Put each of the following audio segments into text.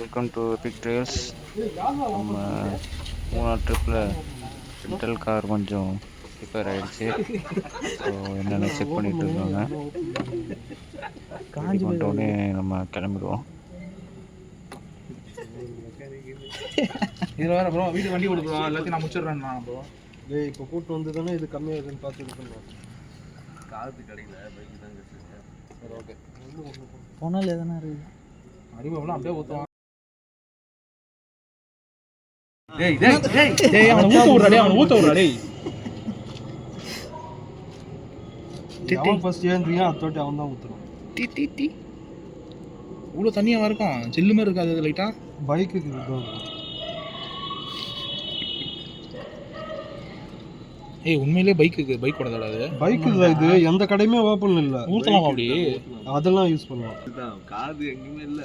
Welcome to epic trails. நம்ம மூணார் ட்ரிப்பில் rental car கொஞ்சம் ரிப்பேர் ஆகிடுச்சு. ஸோ என்னென்ன செக் பண்ணிகிட்டு இருக்காங்க. ரெடி பண்ணிட்டோடனே நம்ம கிளம்பிடுவோம். இதில் வேறு அப்புறம் வீட்டு வண்டி கொடுக்குறோம், எல்லாத்தையும் நான் முடிச்சிடுறேன். அப்புறம் இப்போ கூட்டு வந்து தானே இது கம்மியாகுதுன்னு பார்த்து இது பண்ணுவோம். காசு கிடைக்கல, பைக்கு தான் கிடைச்சிருக்கேன். சரி, ஓகே. போனால் எதனா இருக்குது அறிவுலாம் அப்படியே ஊற்றுவான். அவனை ஊற்ற விட்றாடே. அவன் ஃபர்ஸ்ட் ஏன்றியா அத்தோட்டி அவன் தான் ஊற்றுறான். டி இவ்வளோ தண்ணியாக இருக்கும், சில்லு மாதிரி இருக்காது. அது லைட்டாக பைக்குக்கு இதுதான். உண்மையிலேயே பைக் கூடாது. அது பைக் இது எந்த கடையுமே ஓப்பன் இல்லை. ஊற்றலாம் அப்படி, அதெல்லாம் யூஸ் பண்ணுவோம். இதுதான் காது எங்கேயுமே இல்லை.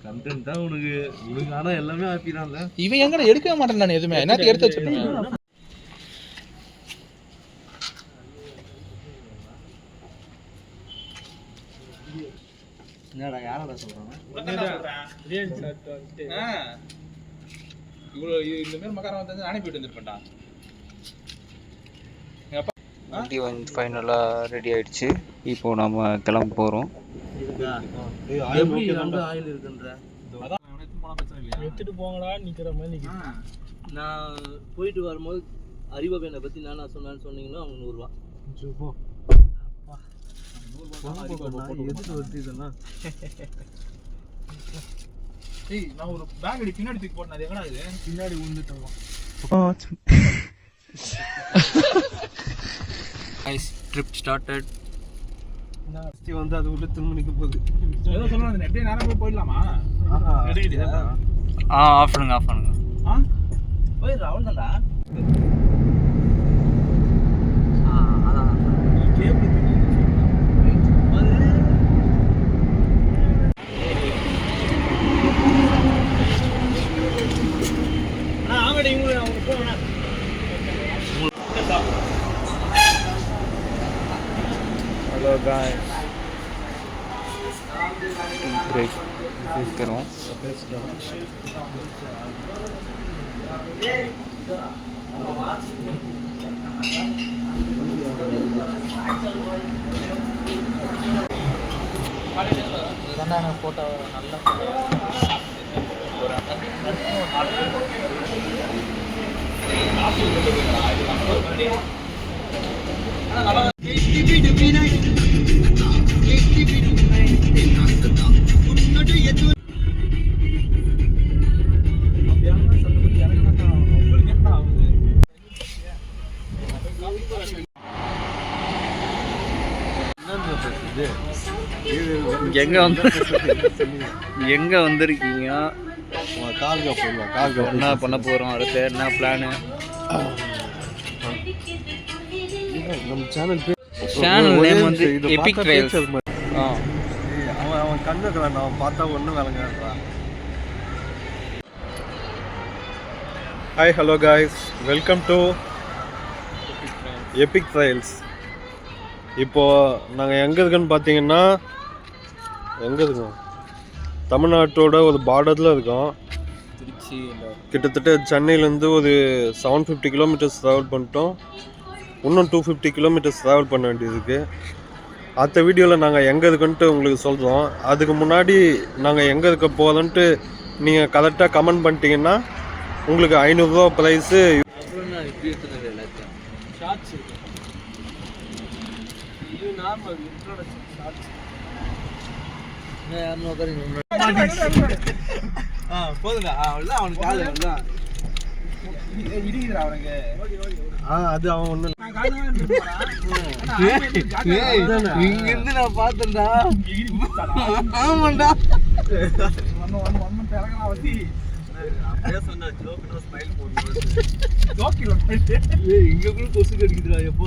கண்டென்ட் தான் உனக்கு ஆனால் எல்லாமே ஹாப்பி தான்ல. இவன் எங்கடா எடுக்கவே மாட்டேன். நான் எதுவுமே என்னத்தை எடுத்து வச்சிருந்தேன். என்னடா யாரடா சொல்றாங்க? இவ்வளோ இந்த மாதிரி மக்காரம் வந்து நானே போயிட்டு வந்துருப்பேன்டா. வண்டி ஃபைனலாக ரெடி ஆகிடுச்சு. இப்போது நம்ம கிளம்ப போகிறோம். ஆயில் இருக்குன்ற எடுத்துட்டு போங்கடா நிற்கிற மாதிரி. நான் போயிட்டு வரும்போது அறிவபேனை பற்றி நான் சொன்னான்னு சொன்னீங்கன்னா அவங்க 100 ரூபா. எதுக்கு வருது இதெல்லாம்? நான் ஒரு பேக் அடி பின்னாடி தூக்கி போட்டேன். அது எங்கடா இது பின்னாடி விழுந்துட்டோம். Trip started. வந்து அது உள்ள திரும்ப நிற்க போகுது. ஏதோ சொல்லுவாங்க, எப்படியே நேரம் போய் போயிடலாமா? ஆஃப் பண்ணுங்க. போய் ரவுண்ட் தான்டா. हेलो गाइस, ब्रेक करो. फोटो எங்க வந்திருக்கீங்க? என்ன பண்ண போறோம்? அடுத்து என்ன பிளானு? நம்ம சேனல் நேம் வந்து எபிக் ட்ரைல்ஸ். அவன் கண்ணுக்குறான், அவன் பார்த்தா ஒன்றும் விளங்காடுறான். Hi, hello guys, welcome to epic trails. இப்போது நாங்கள் எங்கே இருக்குன்னு பார்த்தீங்கன்னா, எங்கே இருக்கோம்? தமிழ்நாட்டோட ஒரு பார்டரில் இருக்கோம். திருச்சி. கிட்டத்தட்ட சென்னையிலேருந்து ஒரு 750 கிலோமீட்டர்ஸ் ட்ராவல் பண்ணிட்டோம். இன்னும் 250 கிலோமீட்டர்ஸ் ட்ராவல் பண்ண வேண்டியது இருக்குது. அடுத்த வீடியோவில் நாங்கள் எங்கே இருக்குன்ட்டு உங்களுக்கு சொல்கிறோம். அதுக்கு முன்னாடி நாங்கள் எங்கே இருக்க போகிறோன்ட்டு நீங்கள் கரெக்டாக கமெண்ட் பண்ணிட்டீங்கன்னா உங்களுக்கு 500 ரூபா ப்ரைஸு. போதுங்க, அவனுக்கு காது அது அவன் ஒன்றும் இங்கிருந்து நான் பார்த்தேன்டா. ஆமாண்டா, இங்க கொசு கடிக்குதுடா. எப்போ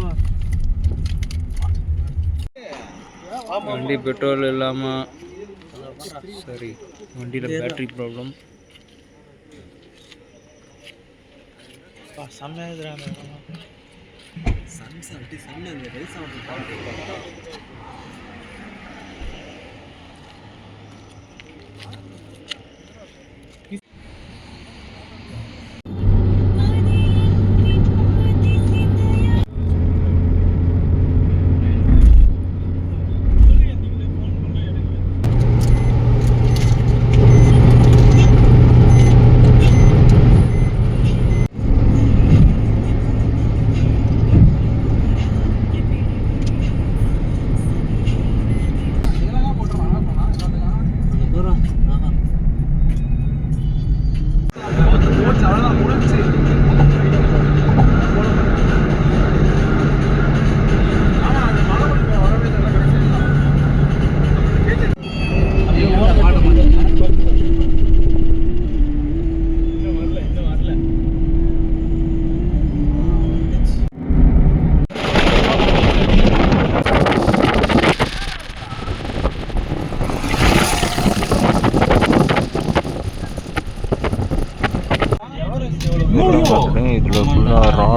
வண்டி பெட்ரோல் இல்லாமல், சரி, வண்டியில் பேட்டரி ப்ராப்ளம். செம்மையாக இருக்கிறாங்க. சன் சாப்பிட்டு சன் அந்த ரைஸ் சாப்பிட்டு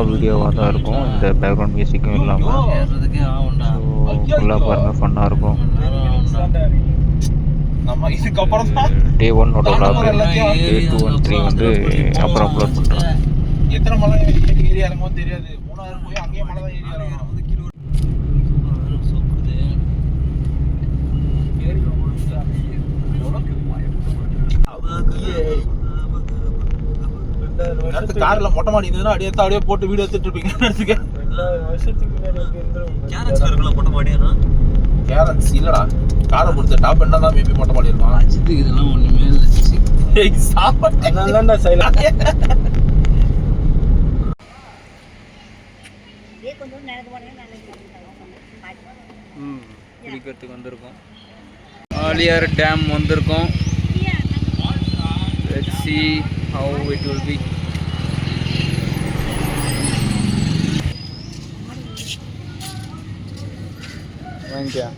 வீடியோவாக தான் இருக்கும், இந்த பேக்ரவுண்ட் மியூசிக்கும் இல்லாமல். ஏறுறதுக்கே ஆகும்டா. ஸோ ஃபுல்லாக பாருங்கள், ஃபன்னாக இருக்கும். நம்ம இதுக்கப்புறம் தான் டே 1ஓட vlog, டே 2 and 3 வந்து அப்புறம் அப்லோட் பண்ணுறேன். எத்தனை மலை ஏறி இறங்குமோ தெரியாது. 3000 போய் அங்கேயே மலை தான் ஏறி இறங்கணும். நேரத்து கார்ல மொட்டை மாடி இருந்ததுன்னா அப்படியே போட்டு வீடியோ எடுத்துட்டு இருப்பீங்க. கேரட்ஸ் இல்லடா, காரை பொறுத்த டாப் என்ன தான் மேபி மொட்டை மாடி இருக்கும். அஜித்துக்கு இதெல்லாம் ஒண்ணுமே இல்லை. சாப்பாடு குளிக்கிறதுக்கு வந்திருக்கோம். ஆலியார் டேம் வந்திருக்கோம். Let's see how it will be. வாங்கியா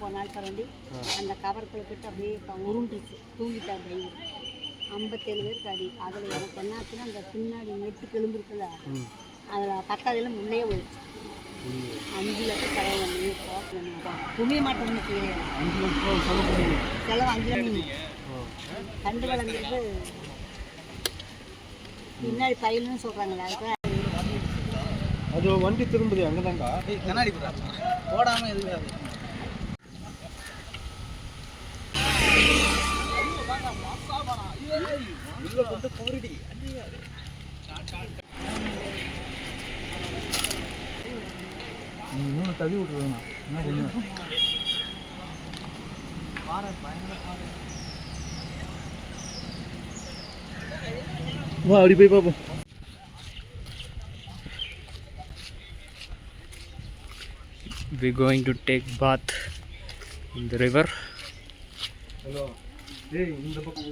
போனால் பரண்டி அந்த கவருக்குள்ள போட்டு அப்படியே உருண்டுச்சு, தூங்கிட்டா அப்படியே 57 பேருக்கு அடி. அதில் எனக்கு என்னாச்சுன்னா அந்த பின்னாடி நெட்டு கிளம்பு இருக்குல்ல, அதில் பத்தாவதுல முன்னே போயிடுச்சு. 5 லட்சம் செலவு புமிய மாட்டோம்னு செலவு 5 லட்சம் கண்டு வளர்ந்துருக்கு. பின்னாடி பயிலுன்னு சொல்கிறாங்களே, அதுக்கு அது வண்டி திரும்புது அங்கே தான்டா. கண்ணாடி போடாமல் எதுவுமே இன்னும் தள்ளி விட்டுருவேண்ணா. வா அப்படி போய் பார்ப்போம். We going to take bath in the river. இந்த பக்கம்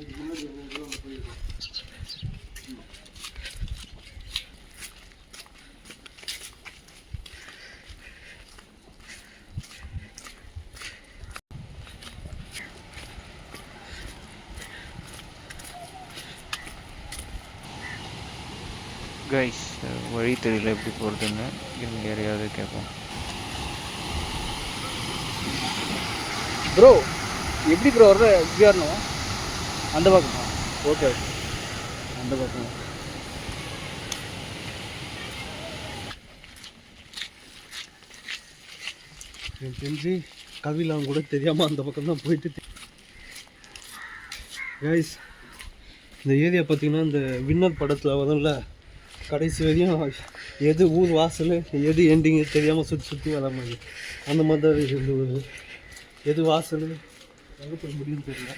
கைஸ், வழி தெரியல எப்படி போகிறதுன்னு, இவங்க யாரையாவது கேட்போம். ப்ரோ எப்படி ப்ரோ வர்ற? இப்படி வரணும் அந்த பக்கமா? ஓகே ஓகே, அந்த பக்கம். எனக்கு தெரிஞ்சு கவிலாம் கூட தெரியாமல் அந்த பக்கம் தான் போயிட்டு. கைஸ், இந்த ஏரியா பார்த்தீங்கன்னா இந்த வின்னர் படத்தில் வரும்ல, கடைசி வரையும் எது ஊர் வாசல் எது எண்டிங்கு தெரியாமல் சுற்றி சுற்றி வர மாதிரி, அந்த மாதிரி தான் இருந்தது. எது வாசல் எங்கே போய் முடியும்னு தெரியல.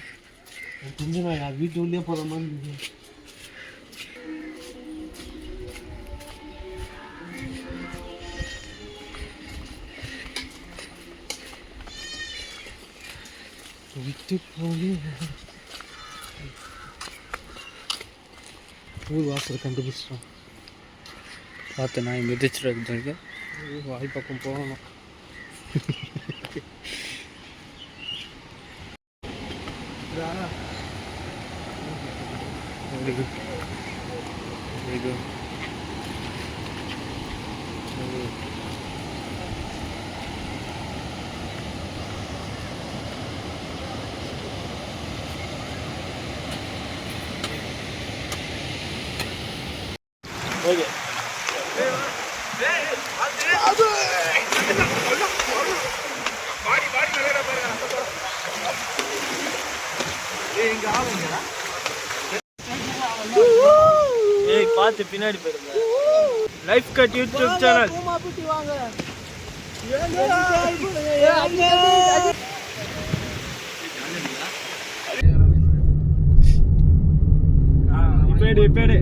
எனக்கு தெரிஞ்சு நான் என் வீட்டு உள்ளே போகிற மாதிரி இருந்தது. விட்டு போய் ஊர் வாசல் கண்டுபிடிச்சிட்டோம். பார்த்து நான் மிதிச்சிருக்கு. வாய் பக்கம் போகணும். ஓகே, பார்த்து பின்னாடி போயிருங்க. Life cut YouTube channel. இப்பேடு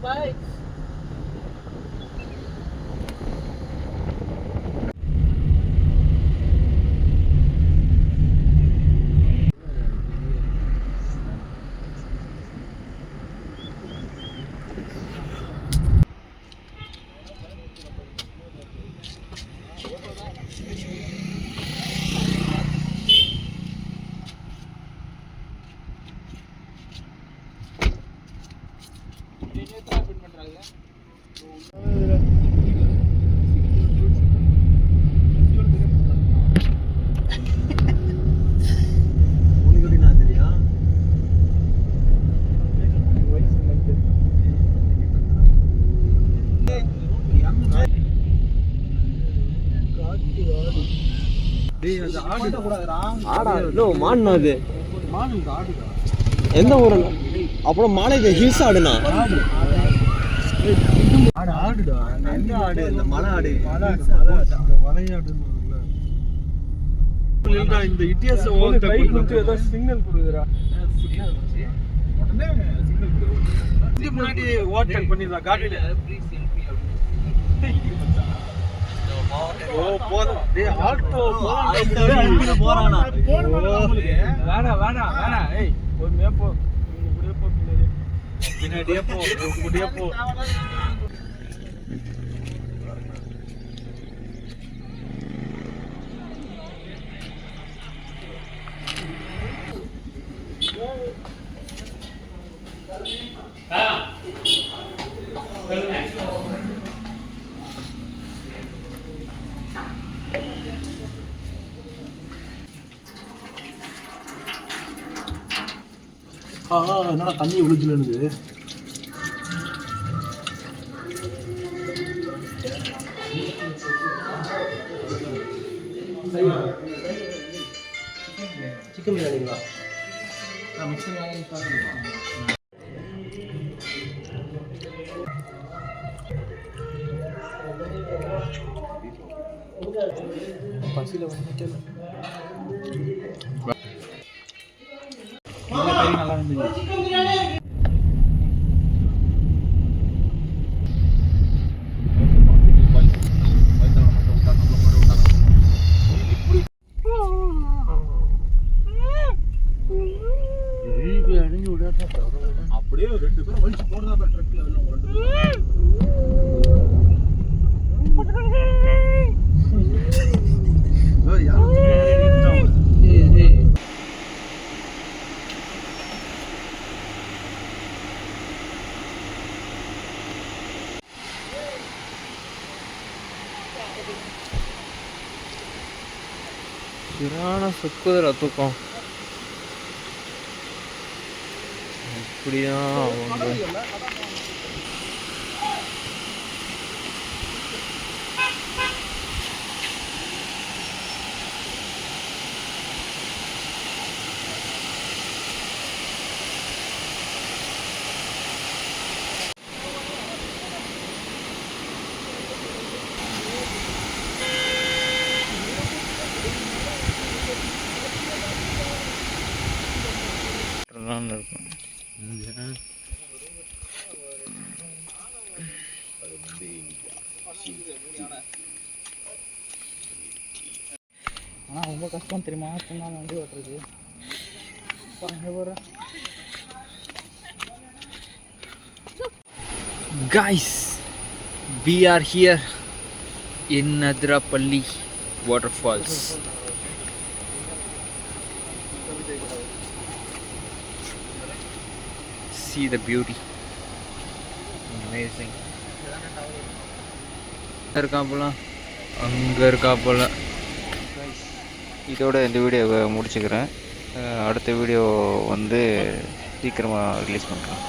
பாய். ஆடா நோ மான் அது எந்த ஊரு அப்புறம் மாலை இது ஹில்ஸ் ஆடுனா ஆடுடா எந்த ஆடு இந்த மலை ஆடு இந்த இட்டிஎஸ் ஏதோ சிக்னல் கொடுக்குறா முன்னாடி ஓவர்டேக் பண்ணிடலாம் காட்டில ஓ போதும் டேய் ஆல்டோ போறானா வேணா ஏய் பொறுமையா போ பின்னாடியே போ முடியே போ என்னடா தண்ணி விழுச்சுன்னு சிக்கன் பிரியாணிங்களா மிக்ஸ் பண்ணி பசியில் வந்து நல்லா இருந்துச்சு அப்படியே 2 பேரும் வலிச்சு போறதா ட்ரக்ல சரியான சுக்குதுல தூக்கம் இப்படியா அவங்க இருக்கும் ஆனால் ரொம்ப கஷ்டம் தெரியுமா சொன்னாங்க வண்டி ஓட்டுறது Guys, we are here in Nadrapalli waterfalls. See the beauty. Amazing. இருக்கா போல அங்கே இருக்கா போல. இதோட இந்த வீடியோவை முடிச்சுக்கிறேன். அடுத்த வீடியோ வந்து சீக்கிரமாக ரிலீஸ் பண்ணுறேன்.